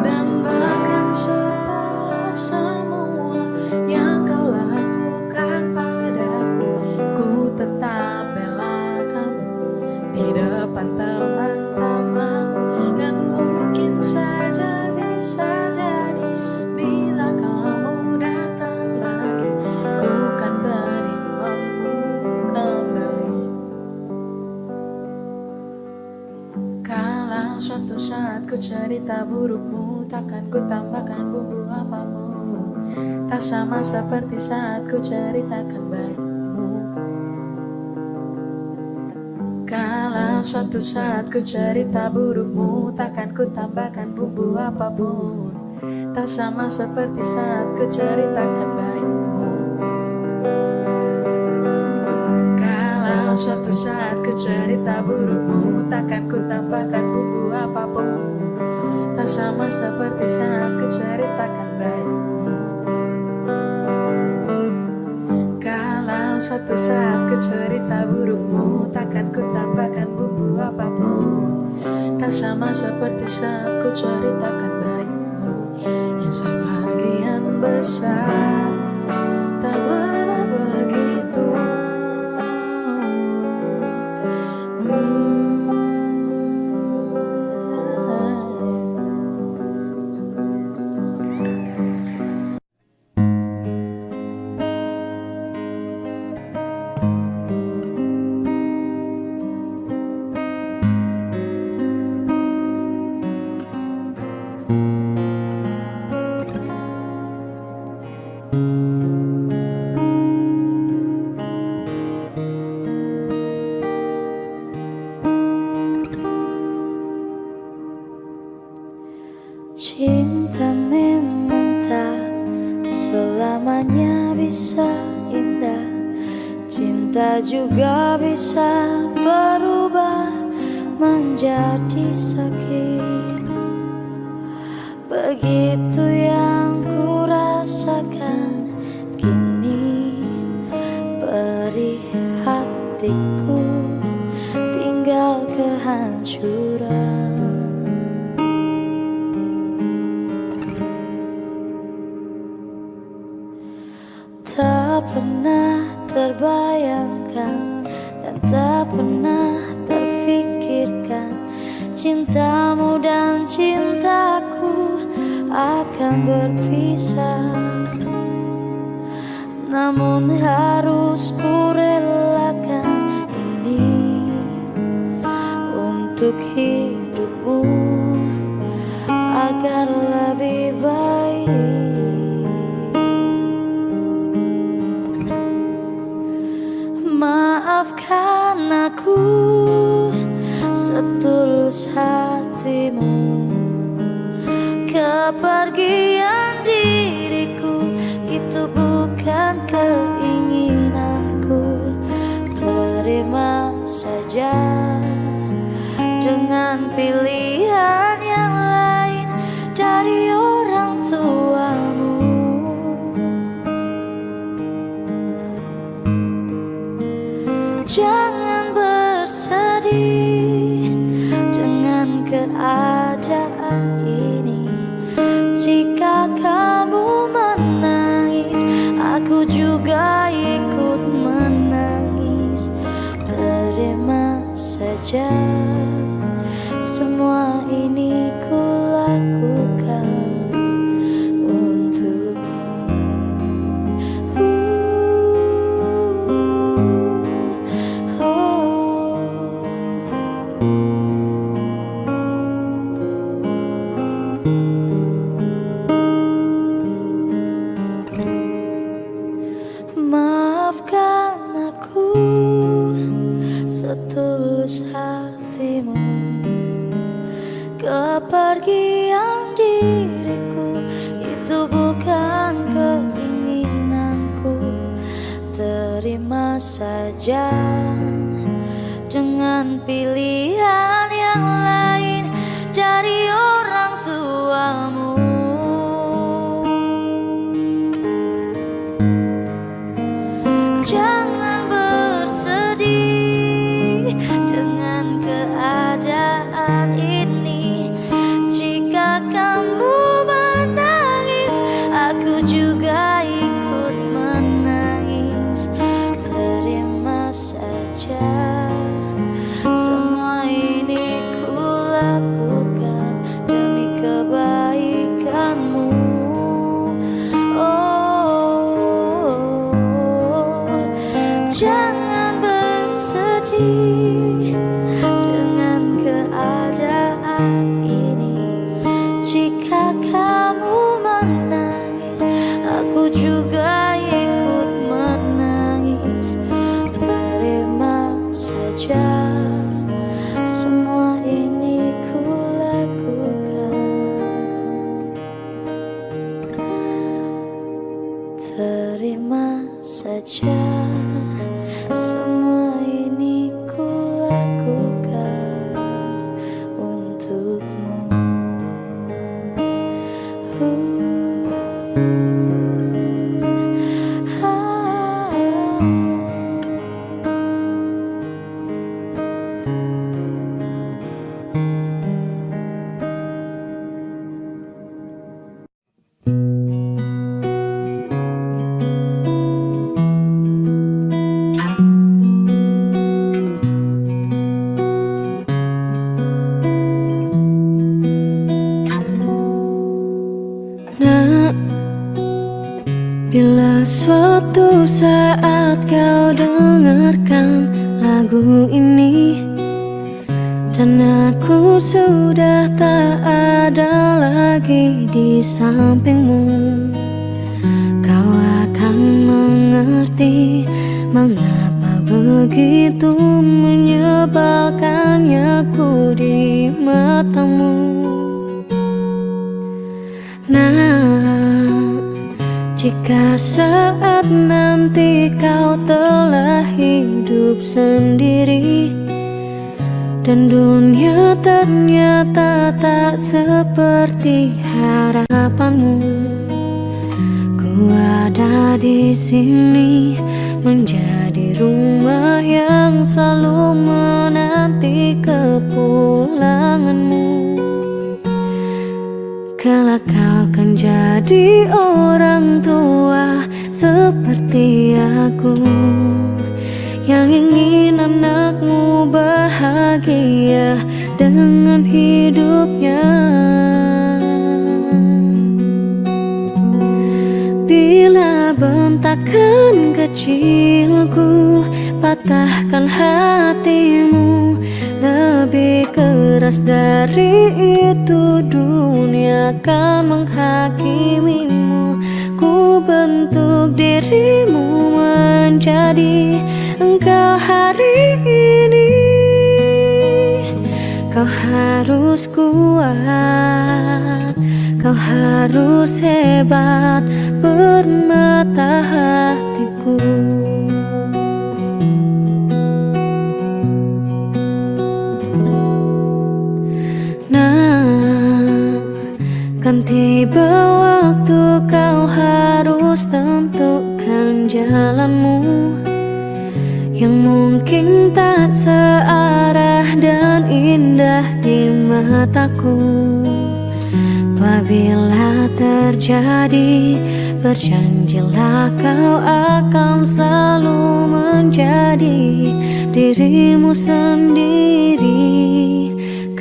Dan bahkan setelah semua yang kau lakukan padaku, ku tetap bela kamu di depan teman-temanku. Dan mungkin saja bisa jadi bila kamu datang lagi, ku suatu saat ku cerita burukmu, takkan ku tambahkan bumbu apapun. Tak sama seperti saat ku ceritakan baikmu. Kalau suatu saat ku cerita burukmu, takkan ku tambahkan bumbu apapun. Tak sama seperti saat ku ceritakan baikmu. Kalau suatu saat ku cerita burukmu, takkan ku tambahkan bumbu apapun. Tak sama seperti saat ku ceritakan baikmu. Kalau suatu saat ku cerita burukmu, takkan ku tambahkan bumbu apapun. Tak sama seperti saat ku ceritakan baikmu. Yang sebagian besar tak pernah begitu. Cinta memang tak selamanya bisa indah. Cinta juga bisa berubah menjadi sakit. Begitu yang ku rasakan kini, perih hatiku tinggal kehancuran. Tak pernah terbayangkan dan tak pernah terfikirkan cintamu dan cintaku akan berpisah. Namun harus ku relakan ini untuk hidupmu agar lebih baik. Maafkan aku setulus hatimu. Kepergian diriku itu bukan keinginanku. Terima saja dengan pilihan yang lain dari orang tuamu. Jangan bersedih dengan keadaan ini. Jika kamu menangis, aku juga ikut menangis. Terima saja semua ini ku lakukan untukmu. Maafkan aku setulus hatimu. Kepergian diriku itu bukan keinginanku. Terima saja dengan pilihan yang lain dari orang tuamu. Jangan bersedih dengan keadaan ini. Jika kamu menangis, aku juga ikut menangis. Terima saja semua ini ku lakukan demi kebaikanmu. Jangan bersedih dengan keadaan Bila suatu saat kau dengarkan lagu ini dan aku sudah tak ada lagi di sampingmu, kau akan mengerti mengapa begitu menyebalkannya ku di matamu. Nah, jika saat nanti kau telah hidup sendiri dan dunia ternyata tak seperti harapanmu, ku ada di sini menjadi rumah yang selalu menanti kepulanganmu. Kelak kau kan jadi orang tua seperti aku, yang ingin anakmu bahagia dengan hidupnya. Bila bentakan kecilku patahkan hatimu, lebih keras dari itu dunia akan menghakimimu. Ku bentuk dirimu menjadi engkau hari ini. Kau harus kuat, kau harus hebat, permata hatiku. Kan tiba waktu kau harus tentukan jalanmu, yang mungkin tak searah dan indah di mataku. Apabila terjadi, berjanjilah kau akan selalu menjadi dirimu sendiri.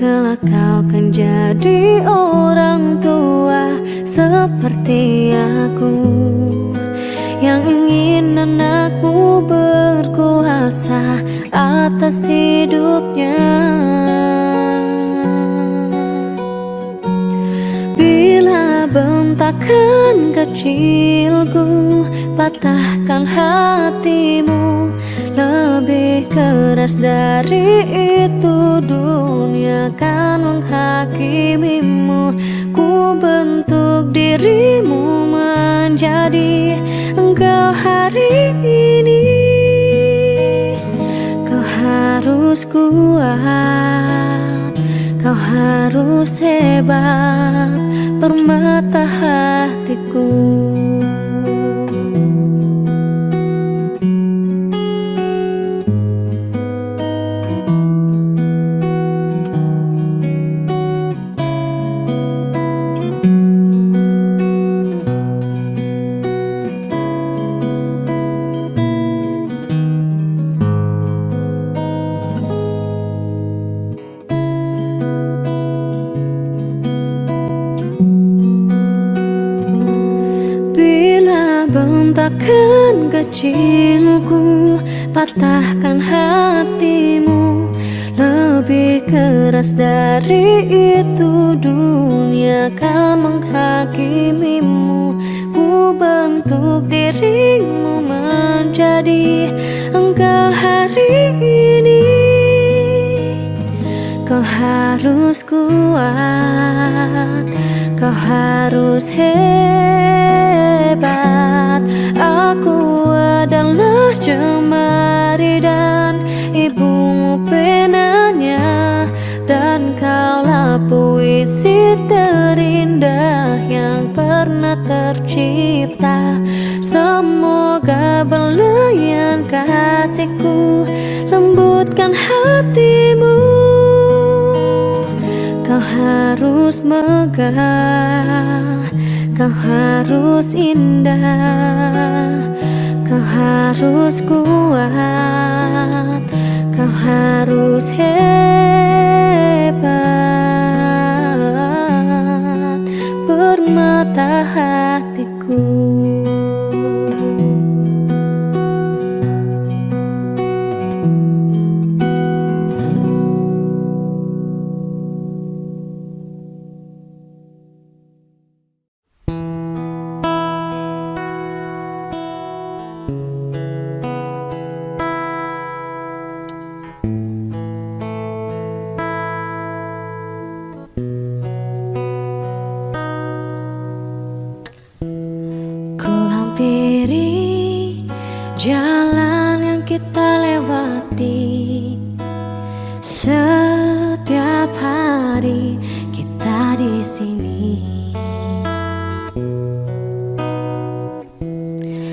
Kelak kau kan jadi orang tua seperti aku, yang ingin anakmu berkuasa atas hidupnya. Bila bentakan kecilku patahkan hatimu, lebih keras dari itu dunia akan menghakimimu. Ku bentuk dirimu menjadi engkau hari ini. Kau harus kuat, kau harus hebat, permata hatiku. Bentakan kecilku patahkan hatimu, lebih keras dari itu dunia akan menghakimimu. Ku bentuk dirimu menjadi engkau hari ini. Kau harus kuat, kau harus hebat. Aku adalah jemari dan ibumu penanya, dan kaulah puisi terindah yang pernah tercipta. Semoga belayan kasihku lembutkan hatimu. Kau harus megah, kau harus indah, kau harus kuat, kau harus hebat, permata hatiku. Jalan yang kita lewati setiap hari kita di sini.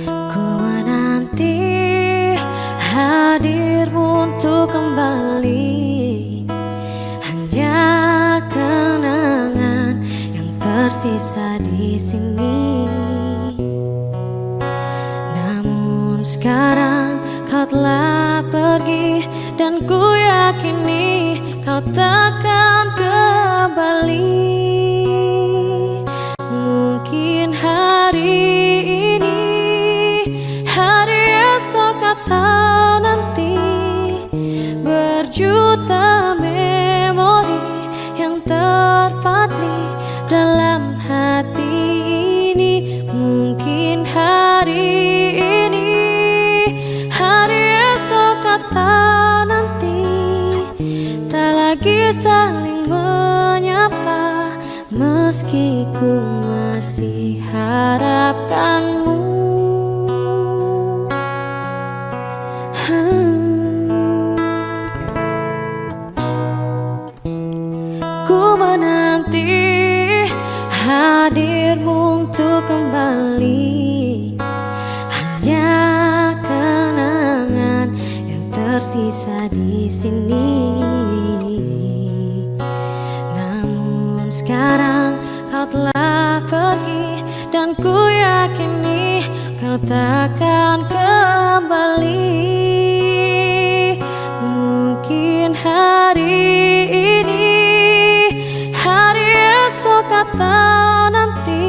Ku menanti hadirmu untuk kembali. Hanya kenangan yang tersisa di sini. Sekarang kau telah pergi dan ku yakini kau takkan kembali. Mungkin hari ini, hari esok atau nanti, berjuta memori yang terpatri dalam hati ini. Mungkin hari kata nanti tak lagi saling menyapa, meski ku masih harapkanmu. Ku menanti hadirmu untuk kembali. Hanya tersisa di sini. Namun sekarang kau telah pergi dan ku yakini kau takkan kembali. Mungkin hari ini, hari esok atau nanti,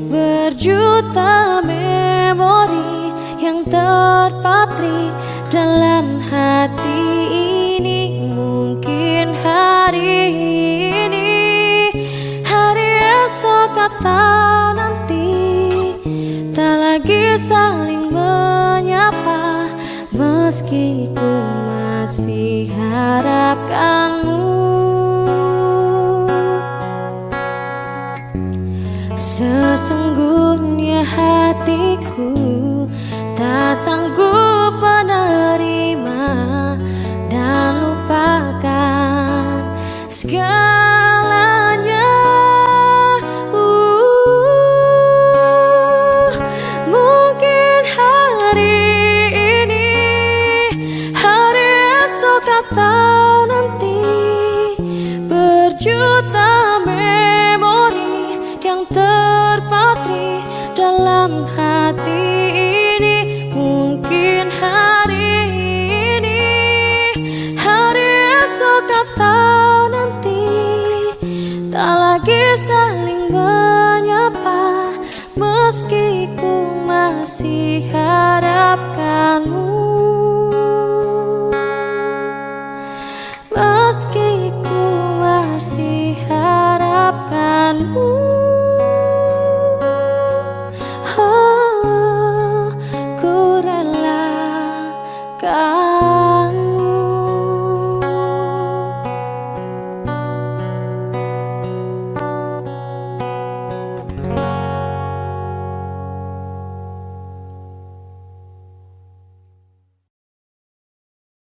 berjuta memori yang terpatri dalam hati ini. Mungkin hari ini, hari esok atau nanti, tak lagi saling menyapa, meski ku masih harapkanmu. Sesungguhnya hatiku tak sanggup menerima dan lupakan segalanya. Mungkin hari ini, hari esok atau nanti, berjuta memori yang terpatri dalam hati ini. Mungkin hari ini, hari esok atau nanti, tak lagi saling menyapa, meski ku masih harapkanmu. Meski ku masih harapkanmu.